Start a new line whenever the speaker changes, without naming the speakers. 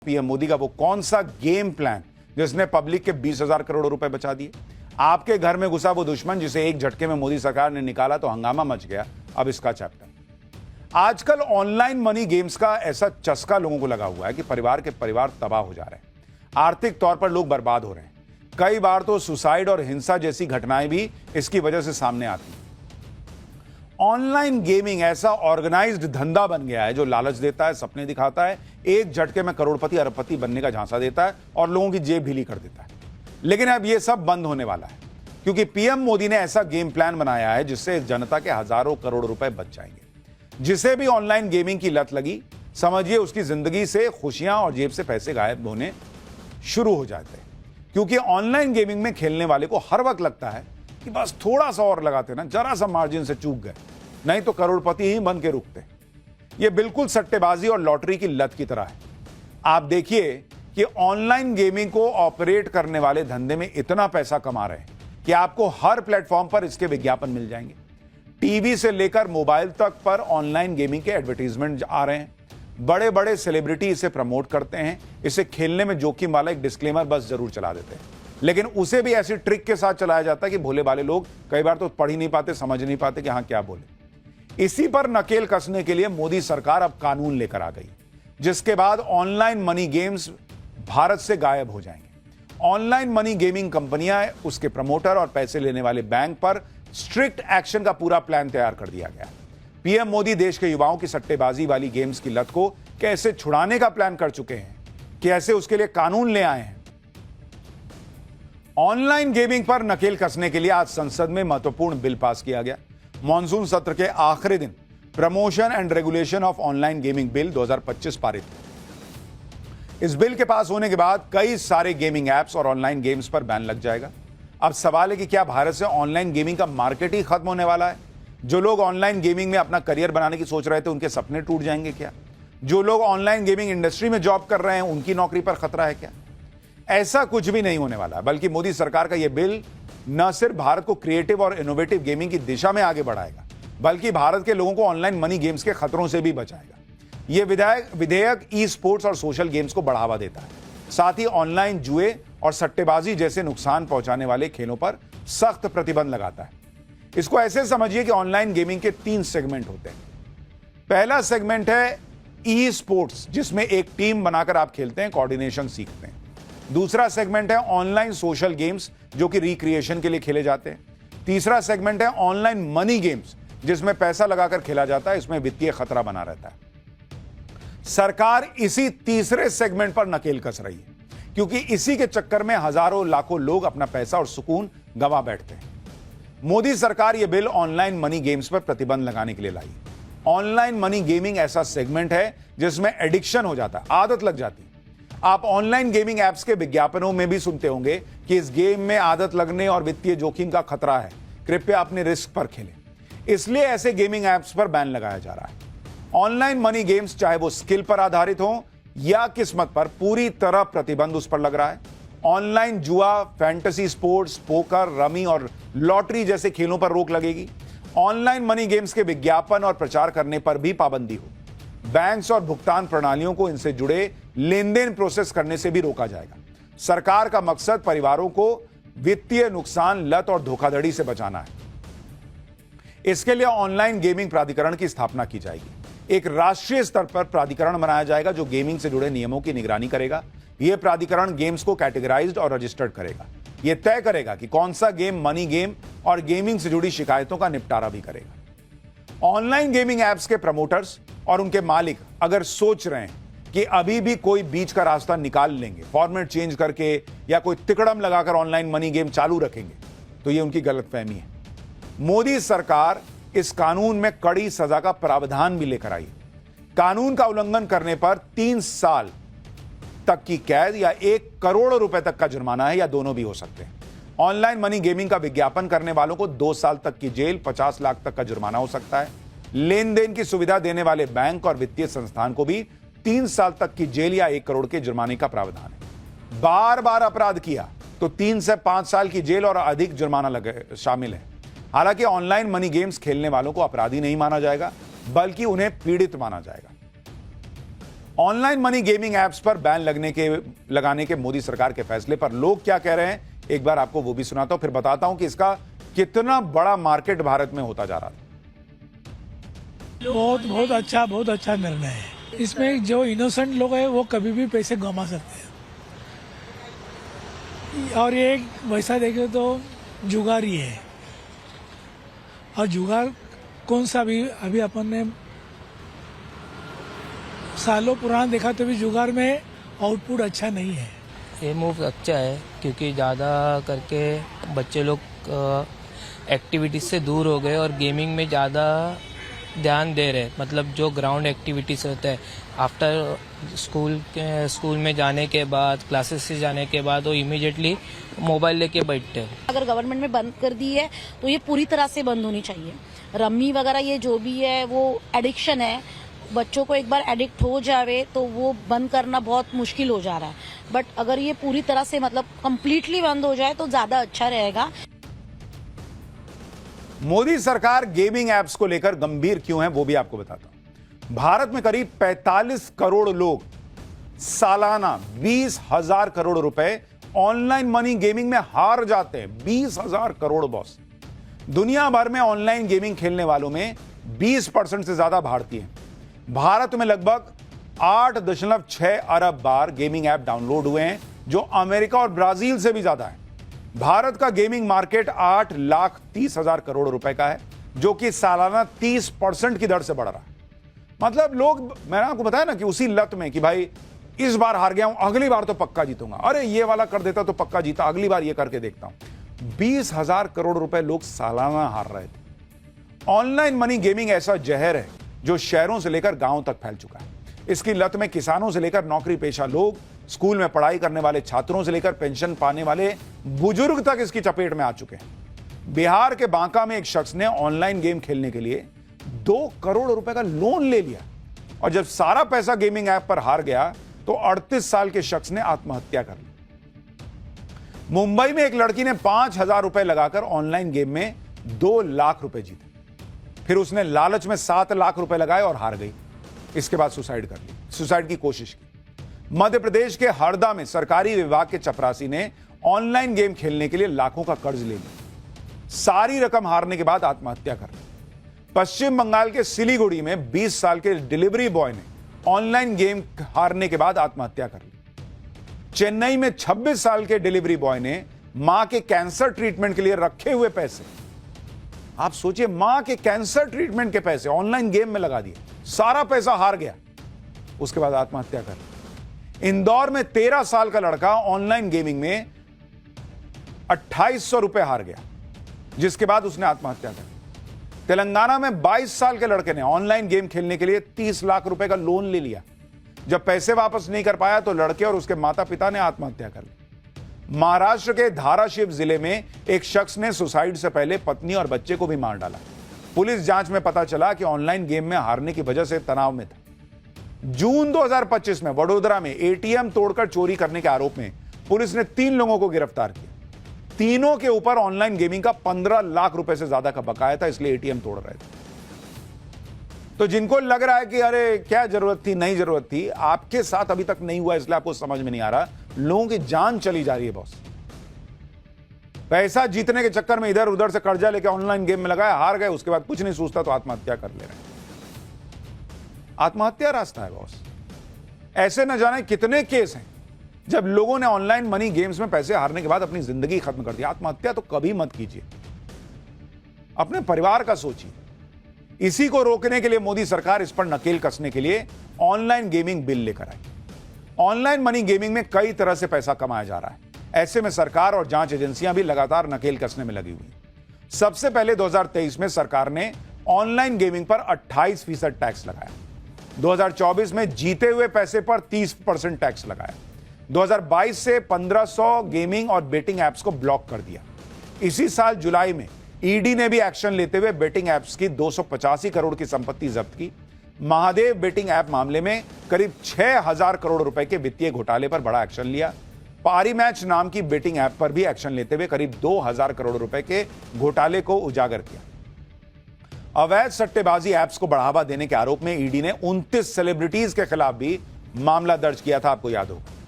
PM Modi का वो कौन सा गेम प्लान जिसने पब्लिक के 20,000 करोड़ रुपए बचा दिए। आपके घर में घुसा वो दुश्मन जिसे एक झटके में मोदी सरकार ने निकाला तो हंगामा मच गया। अब इसका चैप्टर। आजकल ऑनलाइन मनी गेम्स का ऐसा चस्का लोगों को लगा हुआ है कि परिवार के परिवार तबाह हो जा रहे हैं, आर्थिक तौर पर लोग बर्बाद हो रहे हैं। कई बार तो सुसाइड और हिंसा जैसी घटनाएं भी इसकी वजह से सामने आती हैं। ऑनलाइन गेमिंग ऐसा ऑर्गेनाइज्ड धंधा बन गया है जो लालच देता है, सपने दिखाता है, एक झटके में करोड़पति अरबपति बनने का झांसा देता है और लोगों की जेब ढीली कर देता है। लेकिन अब यह सब बंद होने वाला है क्योंकि पीएम मोदी ने ऐसा गेम प्लान बनाया है जिससे जनता के हजारों करोड़ रुपए बच जाएंगे। जिसे भी ऑनलाइन गेमिंग की लत लगी, समझिए उसकी जिंदगी से खुशियां और जेब से पैसे गायब होने शुरू हो जाते हैं। क्योंकि ऑनलाइन गेमिंग में खेलने वाले को हर वक्त लगता है कि बस थोड़ा सा और लगाते ना, जरा सा मार्जिन से चूक गए, नहीं तो करोड़पति ही बन के रुकते। यह बिल्कुल सट्टेबाजी और लॉटरी की लत की तरह है। आप देखिए कि ऑनलाइन गेमिंग को ऑपरेट करने वाले धंधे में इतना पैसा कमा रहे हैं कि आपको हर प्लेटफॉर्म पर इसके विज्ञापन मिल जाएंगे। टीवी से लेकर मोबाइल तक पर ऑनलाइन गेमिंग के एडवर्टीजमेंट आ रहे हैं। बड़े बड़े सेलिब्रिटी इसे प्रमोट करते हैं। इसे खेलने में जोखिम वाला एक डिस्क्लेमर बस जरूर चला देते हैं, लेकिन उसे भी ऐसी ट्रिक के साथ चलाया जाता है कि भोले भाले लोग कई बार तो पढ़ ही नहीं पाते, समझ नहीं पाते कि हाँ क्या बोले। इसी पर नकेल कसने के लिए मोदी सरकार अब कानून लेकर आ गई, जिसके बाद ऑनलाइन मनी गेम्स भारत से गायब हो जाएंगे। ऑनलाइन मनी गेमिंग कंपनियां, उसके प्रमोटर और पैसे लेने वाले बैंक पर स्ट्रिक्ट एक्शन का पूरा प्लान तैयार कर दिया गया। पीएम मोदी देश के युवाओं की सट्टेबाजी वाली गेम्स की लत को कैसे छुड़ाने का प्लान कर चुके हैं, कैसे उसके लिए कानून ले आए हैं। ऑनलाइन गेमिंग पर नकेल कसने के लिए आज संसद में महत्वपूर्ण बिल पास किया गया। मॉनसून सत्र के आखिरी दिन promotion and regulation of online gaming bill 2025 पारित हुआ। इस बिल के पास होने के बाद कई सारे गेमिंग एप्स और ऑनलाइन गेम्स पर बैन लग जाएगा। अब सवाल है कि क्या भारत से ऑनलाइन गेमिंग का मार्केट ही खत्म होने वाला है? जो लोग ऑनलाइन गेमिंग में अपना करियर बनाने की सोच रहे थे, उनके सपने टूट जाएंगे क्या? जो लोग ऑनलाइन गेमिंग इंडस्ट्री में जॉब कर रहे हैं, उनकी नौकरी पर खतरा है क्या? ऐसा कुछ भी नहीं होने वाला, बल्कि मोदी सरकार का यह बिल न सिर्फ भारत को क्रिएटिव और इनोवेटिव गेमिंग की दिशा में आगे बढ़ाएगा, बल्कि भारत के लोगों को ऑनलाइन मनी गेम्स के खतरों से भी बचाएगा। यह विधेयक ई स्पोर्ट्स और सोशल गेम्स को बढ़ावा देता है, साथ ही ऑनलाइन जुए और सट्टेबाजी जैसे नुकसान पहुंचाने वाले खेलों पर सख्त प्रतिबंध लगाता है। इसको ऐसे समझिए कि ऑनलाइन गेमिंग के 3 सेगमेंट होते हैं। पहला सेगमेंट है ई स्पोर्ट्स, जिसमें एक टीम बनाकर आप खेलते हैं, कोऑर्डिनेशन सीखते हैं। दूसरा सेगमेंट है ऑनलाइन सोशल गेम्स, जो कि रिक्रिएशन के लिए खेले जाते हैं। तीसरा सेगमेंट है ऑनलाइन मनी गेम्स, जिसमें पैसा लगाकर खेला जाता है, इसमें वित्तीय खतरा बना रहता है। सरकार इसी तीसरे सेगमेंट पर नकेल कस रही है, क्योंकि इसी के चक्कर में हजारों लाखों लोग अपना पैसा और सुकून गंवा बैठते हैं। मोदी सरकार यह बिल ऑनलाइन मनी गेम्स पर प्रतिबंध लगाने के लिए लाई। ऑनलाइन मनी गेमिंग ऐसा सेगमेंट है जिसमें एडिक्शन हो जाता है, आदत लग जाती है। आप ऑनलाइन गेमिंग एप्स के विज्ञापनों में भी सुनते होंगे कि इस गेम में आदत लगने और वित्तीय जोखिम का खतरा है, कृपया अपने रिस्क पर खेलें। इसलिए ऐसे गेमिंग एप्स पर बैन लगाया जा रहा है। ऑनलाइन मनी गेम्स, चाहे वो स्किल पर आधारित हो या किस्मत पर, पूरी तरह प्रतिबंध उस पर लग रहा है। ऑनलाइन जुआ, फैंटेसी स्पोर्ट्स, पोकर, रमी और लॉटरी जैसे खेलों पर रोक लगेगी। ऑनलाइन मनी गेम्स के विज्ञापन और प्रचार करने पर भी पाबंदी हो। बैंक्स और भुगतान प्रणालियों को इनसे जुड़े लेन देन प्रोसेस करने से भी रोका जाएगा। सरकार का मकसद परिवारों को वित्तीय नुकसान, लत और धोखाधड़ी से बचाना है। इसके लिए ऑनलाइन गेमिंग प्राधिकरण की स्थापना की जाएगी। एक राष्ट्रीय स्तर पर प्राधिकरण बनाया जाएगा जो गेमिंग से जुड़े नियमों की निगरानी करेगा। यह प्राधिकरण गेम्स को कैटेगराइज्ड और रजिस्टर्ड करेगा। यह तय करेगा कि कौन सा गेम मनी गेम और गेमिंग से जुड़ी शिकायतों का निपटारा भी करेगा। ऑनलाइन गेमिंग एप्स के प्रमोटर्स और उनके मालिक अगर सोच रहे हैं कि अभी भी कोई बीच का रास्ता निकाल लेंगे, फॉर्मेट चेंज करके या कोई तिकड़म लगाकर ऑनलाइन मनी गेम चालू रखेंगे, तो यह उनकी गलतफहमी है। मोदी सरकार इस कानून में कड़ी सजा का प्रावधान भी लेकर आई। कानून का उल्लंघन करने पर 3 साल तक की कैद या 1 करोड़ रुपए तक का जुर्माना है, या दोनों भी हो सकते हैं। ऑनलाइन मनी गेमिंग का विज्ञापन करने वालों को 2 साल तक की जेल, 50 लाख तक का जुर्माना हो सकता है। लेन देन की सुविधा देने वाले बैंक और वित्तीय संस्थान को भी 3 साल तक की जेल या 1 करोड़ के जुर्माने का प्रावधान है। बार बार अपराध किया तो 3 से 5 साल की जेल और अधिक जुर्माना शामिल है। हालांकि ऑनलाइन मनी गेम्स खेलने वालों को अपराधी नहीं माना जाएगा, बल्कि उन्हें पीड़ित माना जाएगा। ऑनलाइन मनी गेमिंग एप्स पर बैन लगाने के मोदी सरकार के फैसले पर लोग क्या कह रहे हैं, एक बार आपको वो भी सुनाता हूं, फिर बताता हूं कि इसका कितना बड़ा मार्केट भारत में होता जा रहा था।
बहुत अच्छा निर्णय है। इसमें जो इनोसेंट लोग हैं वो कभी भी पैसे गंवा सकते हैं, और ये वैसा देखे तो जुगार ही है। और जुगार कौन सा भी अभी अपन ने सालों पुराना देखा तो भी जुगार में आउटपुट अच्छा नहीं है।
ये मूव अच्छा है क्योंकि ज़्यादा करके बच्चे लोग एक्टिविटीज़ से दूर हो गए और गेमिंग में ज़्यादा ध्यान दे रहे हैं। मतलब जो ग्राउंड एक्टिविटीज़ होता है आफ्टर स्कूल में जाने के बाद, क्लासेस से जाने के बाद वो इमीडिएटली मोबाइल लेके बैठते हैं।
अगर गवर्नमेंट ने बंद कर दी है तो ये पूरी तरह से बंद होनी चाहिए। रम्मी वगैरह ये जो भी है वो एडिक्शन है, बच्चों को एक बार एडिक्ट हो जावे तो वो बंद करना बहुत मुश्किल हो जा रहा है। बट अगर ये पूरी तरह से मतलब कंप्लीटली बंद हो जाए तो ज्यादा अच्छा रहेगा।
मोदी सरकार गेमिंग एप्स को लेकर गंभीर क्यों है वो भी आपको बताता हूं। भारत में करीब 45 करोड़ लोग सालाना 20,000 करोड़ रुपए ऑनलाइन मनी गेमिंग में हार जाते हैं। 20,000 करोड़ बॉस। दुनिया भर में ऑनलाइन गेमिंग खेलने वालों में 20% से ज्यादा भारतीय हैं। भारत में लगभग 8.6 अरब बार गेमिंग ऐप डाउनलोड हुए हैं, जो अमेरिका और ब्राजील से भी ज्यादा है। भारत का गेमिंग मार्केट 8,30,000 करोड़ रुपए का है, जो कि सालाना 30% की दर से बढ़ रहा है। मतलब लोग, मैंने आपको बताया ना कि उसी लत में कि भाई इस बार हार गया हूं, अगली बार तो पक्का जीतूंगा, अरे ये वाला कर देता तो पक्का जीता, अगली बार ये करके देखता हूं। 20,000 करोड़ रुपए लोग सालाना हार रहे थे। ऑनलाइन मनी गेमिंग ऐसा जहर है जो शहरों से लेकर गांवों तक फैल चुका है। इसकी लत में किसानों से लेकर नौकरी पेशा लोग, स्कूल में पढ़ाई करने वाले छात्रों से लेकर पेंशन पाने वाले बुजुर्ग तक इसकी चपेट में आ चुके हैं। बिहार के बांका में एक शख्स ने ऑनलाइन गेम खेलने के लिए 2 करोड़ रुपए का लोन ले लिया, और जब सारा पैसा गेमिंग ऐप पर हार गया तो 38 साल के शख्स ने आत्महत्या कर ली। मुंबई में एक लड़की ने 5,000 रुपए लगाकर ऑनलाइन गेम में 2 लाख रुपए जीते। फिर उसने लालच में 7 लाख रुपए लगाए और हार गई। इसके बाद सुसाइड की कोशिश की। मध्य प्रदेश के हरदा में सरकारी विभाग के चपरासी ने ऑनलाइन गेम खेलने के लिए लाखों का कर्ज ले लिया। सारी रकम हारने के बाद आत्महत्या कर ली। पश्चिम बंगाल के सिलीगुड़ी में 20 साल के डिलीवरी बॉय ने ऑनलाइन गेम हारने के बाद आत्महत्या कर ली। चेन्नई में 26 साल के डिलीवरी बॉय ने मां के कैंसर ट्रीटमेंट के लिए रखे हुए पैसे, आप सोचिए, मां के कैंसर ट्रीटमेंट के पैसे ऑनलाइन गेम में लगा दिए, सारा पैसा हार गया, उसके बाद आत्महत्या कर ली। इंदौर में 13 साल का लड़का ऑनलाइन गेमिंग में 2,800 रुपए हार गया, जिसके बाद उसने आत्महत्या कर ली। तेलंगाना में 22 साल के लड़के ने ऑनलाइन गेम खेलने के लिए 30 लाख रुपए का लोन ले लिया। जब पैसे वापस नहीं कर पाया तो लड़के और उसके माता पिता ने आत्महत्या कर ली। महाराष्ट्र के धाराशिव जिले में एक शख्स ने सुसाइड से पहले पत्नी और बच्चे को भी मार डाला। पुलिस जांच में पता चला कि ऑनलाइन गेम में हारने की वजह से तनाव में था। जून 2025 में वडोदरा में एटीएम तोड़कर चोरी करने के आरोप में पुलिस ने 3 लोगों को गिरफ्तार किया। तीनों के ऊपर ऑनलाइन गेमिंग का 15 लाख रुपए से ज्यादा का बकाया था, इसलिए एटीएम तोड़ रहे थे। तो जिनको लग रहा है कि अरे क्या जरूरत थी, नहीं जरूरत थी, आपके साथ अभी तक नहीं हुआ इसलिए आपको समझ में नहीं आ रहा। लोगों की जान चली जा रही है बॉस। पैसा जीतने के चक्कर में इधर उधर से कर्जा लेके ऑनलाइन गेम में लगाया, हार गए, उसके बाद कुछ नहीं सोचता तो आत्महत्या कर ले रहे हैं। आत्महत्या रास्ता है बॉस। ऐसे न जाने कितने केस हैं जब लोगों ने ऑनलाइन मनी गेम्स में पैसे हारने के बाद अपनी जिंदगी खत्म कर दी। आत्महत्या तो कभी मत कीजिए, अपने परिवार का सोचिए। इसी को रोकने के लिए मोदी सरकार इस पर नकेल कसने के लिए ऑनलाइन गेमिंग बिल लेकर आई। ऑनलाइन मनी गेमिंग में कई तरह से पैसा कमाया जा रहा है। ऐसे में सरकार और जांच एजेंसियां भी लगातार नकेल कसने में लगी हुई हैं। सबसे पहले 2023 में सरकार ने ऑनलाइन गेमिंग पर 28% टैक्स लगाया। 2024 में जीते हुए पैसे पर 30% टैक्स लगाया। 2022 से 1500 गेमिंग और बेटिंग एप्स को ब्लॉक कर दिया। इसी साल जुलाई में ईडी ने भी एक्शन लेते हुए बेटिंग एप्स की 285 करोड़ की संपत्ति जब्त की। महादेव बेटिंग ऐप मामले में करीब 6,000 करोड़ रुपए के वित्तीय घोटाले पर बड़ा एक्शन लिया। पारी मैच नाम की बेटिंग ऐप पर भी एक्शन लेते हुए करीब 2,000 करोड़ रुपए के घोटाले को उजागर किया। अवैध सट्टेबाजी ऐप्स को बढ़ावा देने के आरोप में ईडी ने 29 सेलिब्रिटीज के खिलाफ भी मामला दर्ज किया था, आपको याद हो।